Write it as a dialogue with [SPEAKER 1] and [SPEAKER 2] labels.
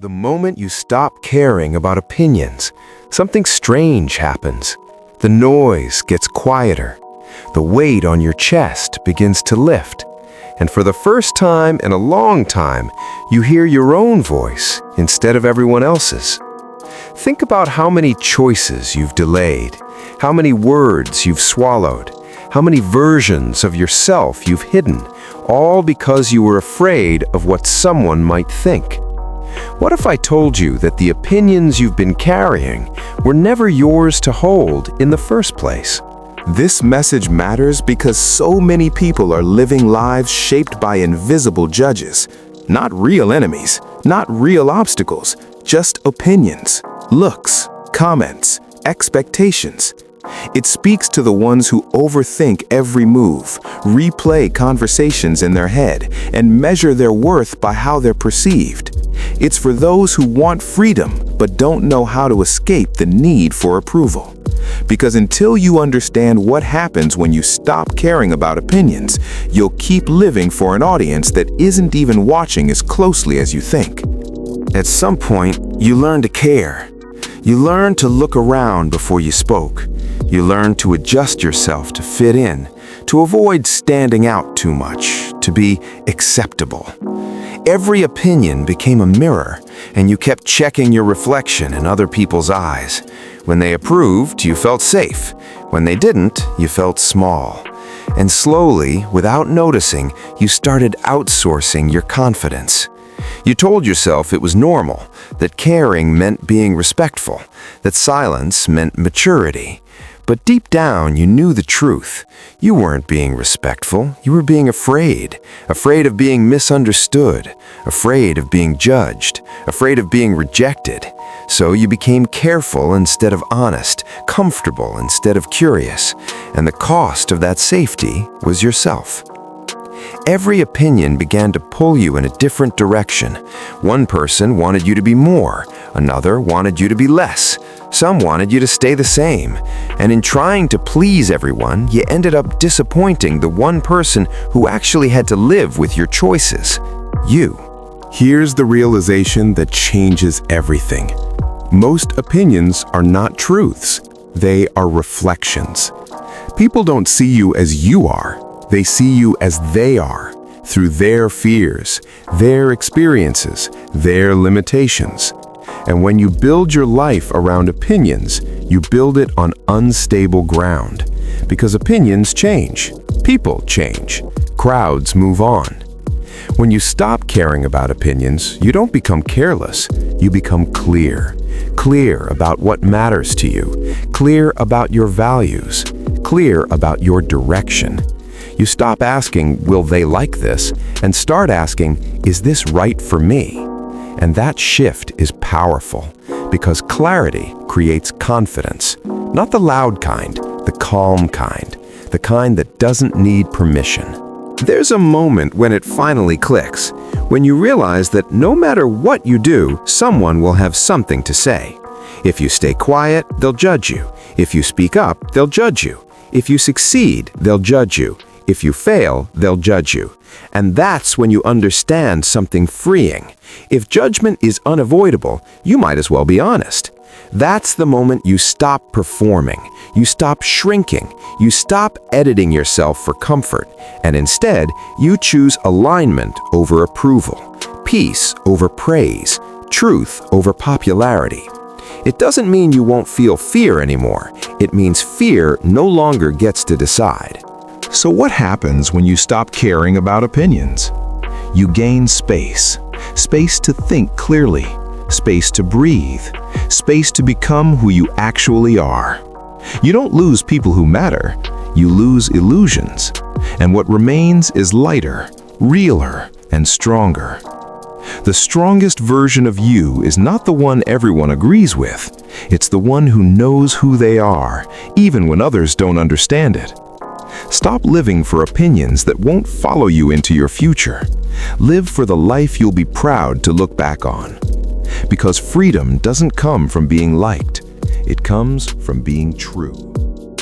[SPEAKER 1] The moment you stop caring about opinions, something strange happens. The noise gets quieter. The weight on your chest begins to lift. And for the first time in a long time, you hear your own voice instead of everyone else's. Think about how many choices you've delayed, how many words you've swallowed, how many versions of yourself you've hidden, all because you were afraid of what someone might think. What if I told you that the opinions you've been carrying were never yours to hold in the first place?
[SPEAKER 2] This message matters because so many people are living lives shaped by invisible judges, not real enemies, not real obstacles, just opinions, looks, comments, expectations. It speaks to the ones who overthink every move, replay conversations in their head, and measure their worth by how they're perceived. It's for those who want freedom but don't know how to escape the need for approval. Because until you understand what happens when you stop caring about opinions, you'll keep living for an audience that isn't even watching as closely as you think.
[SPEAKER 1] At some point, you learn to care. You learn to look around before you spoke. You learn to adjust yourself to fit in, to avoid standing out too much, to be acceptable. Every opinion became a mirror, and you kept checking your reflection in other people's eyes. When they approved, you felt safe. When they didn't, you felt small. And slowly, without noticing, you started outsourcing your confidence. You told yourself it was normal, that caring meant being respectful, that silence meant maturity. But deep down, you knew the truth. You weren't being respectful, you were being afraid. Afraid of being misunderstood, afraid of being judged, afraid of being rejected. So you became careful instead of honest, comfortable instead of curious. And the cost of that safety was yourself. Every opinion began to pull you in a different direction. One person wanted you to be more, another wanted you to be less. Some wanted you to stay the same. And in trying to please everyone, you ended up disappointing the one person who actually had to live with your choices, you.
[SPEAKER 2] Here's the realization that changes everything. Most opinions are not truths. They are reflections. People don't see you as you are. They see you as they are, through their fears, their experiences, their limitations. And when you build your life around opinions, you build it on unstable ground. Because opinions change, people change, crowds move on. When you stop caring about opinions, you don't become careless, you become clear. Clear about what matters to you, clear about your values, clear about your direction. You stop asking, will they like this, and start asking, is this right for me? And that shift is powerful, because clarity creates confidence. Not the loud kind, the calm kind, the kind that doesn't need permission. There's a moment when it finally clicks, when you realize that no matter what you do, someone will have something to say. If you stay quiet, they'll judge you. If you speak up, they'll judge you. If you succeed, they'll judge you. If you fail, they'll judge you. And that's when you understand something freeing. If judgment is unavoidable, you might as well be honest. That's the moment you stop performing, you stop shrinking, you stop editing yourself for comfort, and instead, you choose alignment over approval, peace over praise, truth over popularity. It doesn't mean you won't feel fear anymore. It means fear no longer gets to decide. So what happens when you stop caring about opinions? You gain space. Space to think clearly. Space to breathe. Space to become who you actually are. You don't lose people who matter. You lose illusions. And what remains is lighter, realer, and stronger. The strongest version of you is not the one everyone agrees with. It's the one who knows who they are, even when others don't understand it. Stop living for opinions that won't follow you into your future. Live for the life you'll be proud to look back on. Because freedom doesn't come from being liked. It comes from being true.